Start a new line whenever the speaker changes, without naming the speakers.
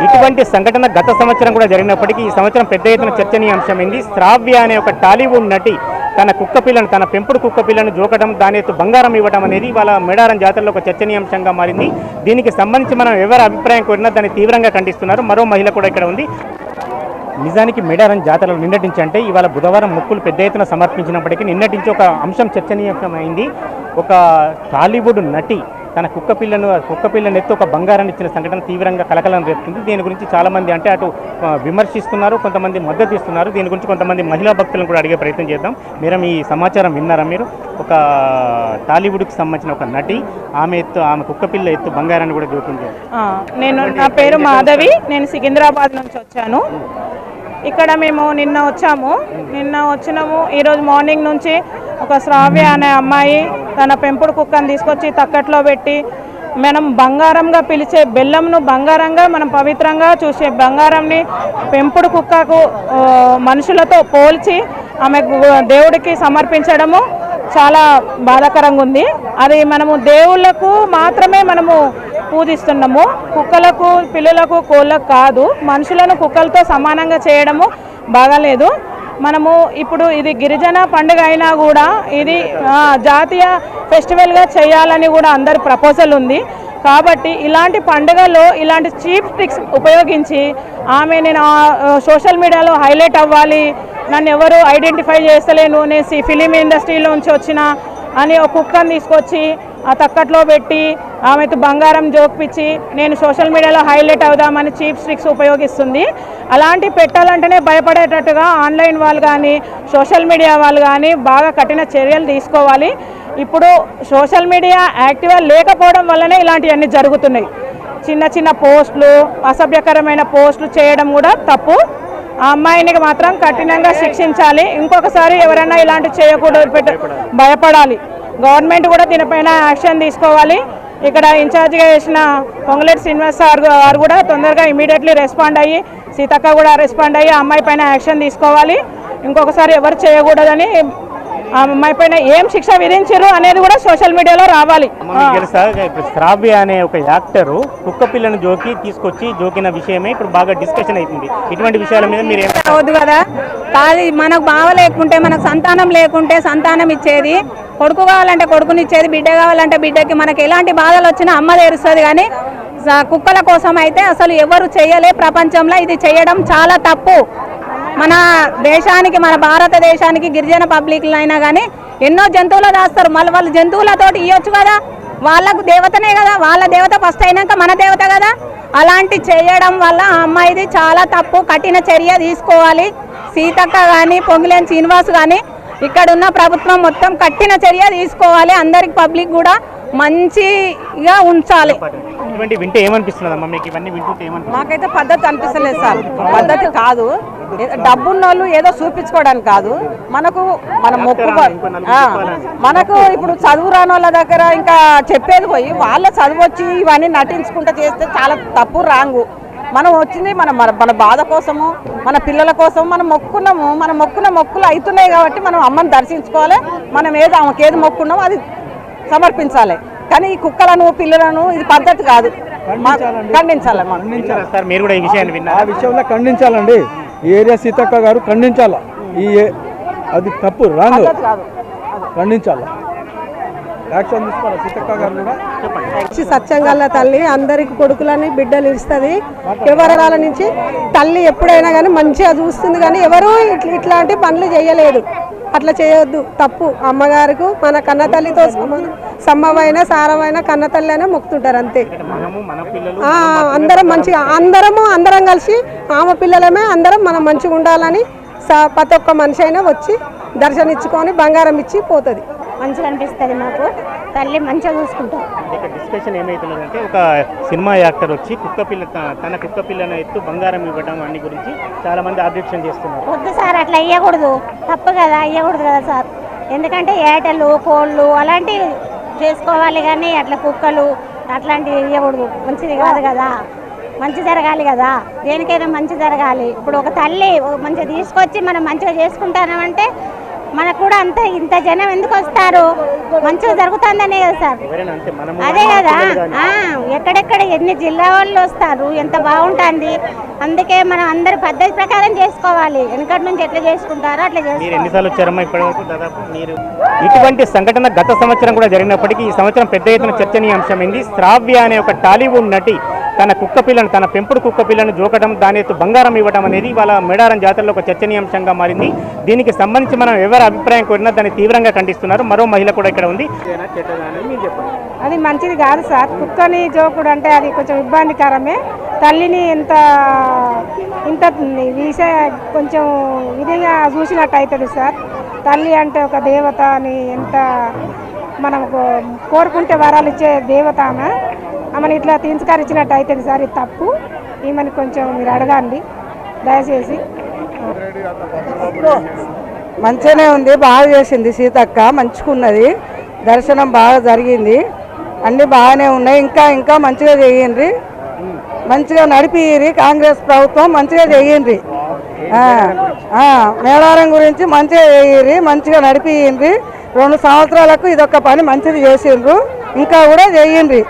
ఇటువంటి సంఘటన గత సంవత్సరం కూడా జరిగినప్పటికీ ఈ సంవత్సరం పెద్ద ఎత్తున చర్చనీయాంశమైంది. శ్రావ్య అనే ఒక టాలీవుడ్ నటి తన కుక్క పిల్లను, తన పెంపుడు కుక్క పిల్లను జోకడం, దాని ఎత్తు బంగారం ఇవ్వడం అనేది వాళ్ళ మేడారం జాతరలో ఒక చర్చనీయాంశంగా మారింది. దీనికి సంబంధించి మనం ఎవరి అభిప్రాయం కోరినా దాన్ని తీవ్రంగా ఖండిస్తున్నారు. మరో మహిళ కూడా ఇక్కడ ఉంది. నిజానికి మేడారం జాతరలో నిన్నటి నుంచి అంటే ఇవాళ బుధవారం మొక్కులు పెద్ద ఎత్తున సమర్పించినప్పటికీ నిన్నటి నుంచి ఒక అంశం చర్చనీయాంశమైంది. ఒక టాలీవుడ్ నటి తన కుక్క పిల్లను ఎత్తు ఒక బంగారాన్ని ఇచ్చిన సంఘటన తీవ్రంగా కలకలం రేపుతుంది. దీని గురించి చాలామంది అంటే అటు విమర్శిస్తున్నారు, కొంతమంది మద్దతు ఇస్తున్నారు. దీని గురించి కొంతమంది మహిళా భక్తులను కూడా అడిగే ప్రయత్నం చేద్దాం. మీరు ఈ సమాచారం విన్నారా? మీరు ఒక టాలీవుడ్కి సంబంధించిన ఒక నటి ఆమె కుక్క పిల్ల ఎత్తు బంగారాన్ని కూడా జోకింది.
నా పేరు మాధవి, నేను సికింద్రాబాద్ నుంచి వచ్చాను. ఇక్కడ మేము నిన్న వచ్చినాము. ఈరోజు మార్నింగ్ నుంచి ఒక శ్రావ్య అనే అమ్మాయి తన పెంపుడు కుక్కను తీసుకొచ్చి తక్కట్లో పెట్టి, మనం బంగారంగా పిలిచే బెల్లంను బంగారంగా మనం పవిత్రంగా చూసే బంగారంని పెంపుడు కుక్కకు మనుషులతో పోల్చి ఆమె దేవుడికి సమర్పించడము చాలా బాధాకరంగా ఉంది. అది మనము దేవుళ్ళకు మాత్రమే మనము పూజిస్తున్నాము, కుక్కలకు, పిల్లులకు, కోళ్ళకు కాదు. మనుషులను కుక్కలతో సమానంగా చేయడము బాగాలేదు. మనము ఇప్పుడు ఇది గిరిజన పండుగ అయినా కూడా ఇది జాతీయ ఫెస్టివల్గా చేయాలని కూడా అందరి ప్రపోజల్ ఉంది. కాబట్టి ఇలాంటి పండుగలో ఇలాంటి చీప్ ట్రిక్స్ ఉపయోగించి నేను సోషల్ మీడియాలో హైలైట్ అవ్వాలి, నన్ను ఎవరు ఐడెంటిఫై చేస్తలేను, నేను ఫిలిం ఇండస్ట్రీలోంచి వచ్చిన అని ఒక కుక్కను తీసుకొచ్చి ఆ తక్కట్లో పెట్టి ఆమెతో బంగారం జోక్పించి నేను సోషల్ మీడియాలో హైలైట్ అవుదామని చీప్ ట్రిక్స్ ఉపయోగిస్తుంది. అలాంటి పెట్టాలంటేనే భయపడేటట్టుగా ఆన్లైన్ వాళ్ళు కానీ సోషల్ మీడియా వాళ్ళు కానీ బాగా కఠిన చర్యలు తీసుకోవాలి. ఇప్పుడు సోషల్ మీడియా యాక్టివ్గా లేకపోవడం వల్లనే ఇలాంటివన్నీ జరుగుతున్నాయి. చిన్న చిన్న పోస్టులు, అసభ్యకరమైన పోస్టులు చేయడం కూడా తప్పు. ఆ అమ్మాయిని మాత్రం కఠినంగా శిక్షించాలి. ఇంకొకసారి ఎవరైనా ఇలాంటివి చేయకూడదు, భయపడాలి. గవర్నమెంట్ కూడా దీనిపైన యాక్షన్ తీసుకోవాలి. ఇక్కడ ఇన్ఛార్జిగా చేసిన పొంగులేటి శ్రీనివాస్ గారు కూడా తొందరగా ఇమీడియట్లీ రెస్పాండ్ అయ్యి, సీతక్క కూడా రెస్పాండ్ అయ్యి ఆ అమ్మాయి పైన యాక్షన్ తీసుకోవాలి. ఇంకొకసారి ఎవరు చేయకూడదని, ఆ అమ్మాయి పైన ఏం శిక్ష విధించారు అనేది కూడా సోషల్ మీడియాలో రావాలి.
శ్రావ్య అనే ఒక యాక్టరు కుక్క పిల్లను తీసుకొచ్చి జోకిన విషయమే ఇప్పుడు బాగా డిస్కషన్ అవుతుంది. ఇటువంటి విషయాల మీద మీరు
అవద్దు కదా. కాదు, మనకు బావ లేకుంటే, మనకు సంతానం లేకుంటే సంతానం ఇచ్చేది, కొడుకు కావాలంటే కొడుకునిచ్చేది, బిడ్డ కావాలంటే బిడ్డకి, మనకు ఎలాంటి బాధలు వచ్చినా అమ్మ తెరుస్తుంది. కానీ కుక్కల కోసం అయితే అసలు ఎవరు చేయలే ప్రపంచంలో. ఇది చేయడం చాలా తప్పు. మన దేశానికి, మన భారతదేశానికి గిరిజన పబ్లిక్లు అయినా కానీ ఎన్నో జంతువులు దాస్తారు. మళ్ళీ వాళ్ళు జంతువులతోటి ఇవ్వచ్చు కదా, వాళ్ళకు దేవతనే కదా, వాళ్ళ దేవత ఫస్ట్ అయినాక మన దేవత కదా. అలాంటి చేయడం వల్ల ఆ అమ్మాయిది చాలా తప్పు, కఠిన చర్య తీసుకోవాలి. సీతక్క కానీ పొంగులేని శ్రీనివాస్ కానీ ఇక్కడున్న ప్రభుత్వం మొత్తం కఠిన చర్య తీసుకోవాలి. అందరికి పబ్లిక్ కూడా మంచిగా ఉంచాలి.
మాకైతే పద్ధతి అనిపిస్తలేదు సార్. పద్ధతి కాదు. డబ్బున్న వాళ్ళు ఏదో చూపించుకోవడానికి కాదు, మనకు మన మనకు ఇప్పుడు చదువు రాని వాళ్ళ దగ్గర ఇంకా చెప్పేది పోయి వాళ్ళ చదువు వచ్చి ఇవన్నీ నటించుకుంటూ చేస్తే చాలా తప్పు, రాంగు. మనం వచ్చింది మన బాధ కోసము, మన పిల్లల కోసం మనం మొక్కున్నాము. మనం మొక్కున్న మొక్కులు అవుతున్నాయి కాబట్టి మనం అమ్మని దర్శించుకోవాలి. మనం ఆమెకి ఏది మొక్కున్నామో అది సమర్పించాలి. కానీ ఈ కుక్కలను, పిల్లలను ఇది పద్ధతి కాదు. ఖండించాలి.
మీరు కూడా ఈ విషయాన్ని విన్నారు?
ఆ విషయంలో ఖండించాలండి. ఏరియా సీతక్క గారు ఖండించాల. అది తప్పు, రాంగ్, ఖండించాలి. యాక్షన్ తీసుకోవాలి. సీతక్క గారు కూడా
సత్యంగల్ల తల్లి అందరికి కొడుకులని బిడ్డలు ఇస్తుంది. ఎవరాల నుంచి తల్లి ఎప్పుడైనా కానీ మంచిగా చూస్తుంది. కానీ ఎవరు ఇట్లాంటి పనులు చేయలేదు. అట్లా చేయొద్దు, తప్పు. అమ్మగారికి మన కన్న తల్లితో సమ్మమైన సారమైన కన్న తల్లి అయినా మొక్కుతుంటారు, అంతే. అందరం మంచిగా, అందరం కలిసి ఆమె పిల్లలమే అందరం మనం మంచిగా ఉండాలని ప్రతి ఒక్క మనిషి అయినా వచ్చి దర్శనిచ్చుకొని బంగారం ఇచ్చి పోతుంది.
మంచిగా అనిపిస్తుంది మాకు. తల్లి మంచిగా చూసుకుంటాం.
డిస్కషన్ ఏమైతున్నదంటే ఒక సినిమా యాక్టర్ వచ్చి తన కుక్క పిల్లను ఎత్తు బంగారం ఇవ్వడం అన్ని గురించి చాలా మంది ఆబ్జెక్షన్ చేస్తున్నారు.
వద్దు సార్, అట్లా ఇవ్వకూడదు, తప్పు కదా, ఇవ్వకూడదు కదా సార్. ఎందుకంటే ఏటలు, కోళ్ళు అలాంటివి చేసుకోవాలి. కానీ అట్లా కుక్కలు అట్లాంటివి ఇవ్వకూడదు, మంచిది కాదు కదా. మంచి జరగాలి కదా, దేనికైనా మంచి జరగాలి. ఇప్పుడు ఒక తల్లి మంచిగా తీసుకొచ్చి మనం మంచిగా చేసుకుంటామంటే మనకు కూడా అంత ఇంత జనం ఎందుకు వస్తారు, మంచిగా జరుగుతుందనే కదా సార్.
ఎవరైనా అంతే మనము
అదే కదా, ఎక్కడెక్కడ ఎన్ని జిల్లా వాళ్ళు వస్తారు, ఎంత బాగుంటుంది. అందుకే మనం అందరు పద్ధతి ప్రకారం చేసుకోవాలి. వెనకటి నుంచి ఎట్లా చేసుకుంటారో అట్లా
మీరు
చేసుకోవాలి.
ఎన్నిసార్లు వచ్చారమ్మా ఇప్పటివరకు? దాదాపు మీరు ఇటువంటి సంఘటన గత సంవత్సరం కూడా జరిగినప్పటికీ ఈ సంవత్సరం పెద్ద ఎత్తున చర్చనీయాంశమైంది. శ్రావ్య అనే ఒక టాలీవుడ్ నటి తన కుక్క పిల్లను, తన పెంపుడు కుక్క పిల్లను జోకడం, దానితో బంగారం ఇవ్వడం అనేది వాళ్ళ మేడారం జాతరలో ఒక చర్చనీయాంశంగా మారింది. దీనికి సంబంధించి మనం ఎవరి అభిప్రాయం కోరినా దాన్ని తీవ్రంగా ఖండిస్తున్నారు. మరో మహిళ కూడా ఇక్కడ ఉంది.
అది మంచిది కాదు సార్. కుక్కని జోకుడు అంటే అది కొంచెం ఇబ్బందికరమే. తల్లిని ఇంత కొంచెం విధిగా చూసినట్టు అవుతుంది సార్. తల్లి అంటే ఒక దేవత అని ఎంత మనం కోరుకుంటే వరాలు ఇచ్చే దేవత ఆమెను ఇట్లా తిరస్కరించినట్టు అవుతుంది సార్. ఇది తప్పు. ఈమెను కొంచెం మీరు అడగండి దయచేసి.
మంచిగానే ఉంది, బాగా చేసింది సీతక్క, మంచుకున్నది. దర్శనం బాగా జరిగింది, అన్నీ బాగానే ఉన్నాయి. ఇంకా ఇంకా మంచిగా చేయండి, మంచిగా నడిపిరి. కాంగ్రెస్ ప్రభుత్వం మంచిగా చేయండి. మేడారం గురించి మంచిగా చేయండి, మంచిగా నడిపియండి. 2 సంవత్సరాలకు ఇదొక పని మంచిది చేసిండ్రు, ఇంకా కూడా చేయండి.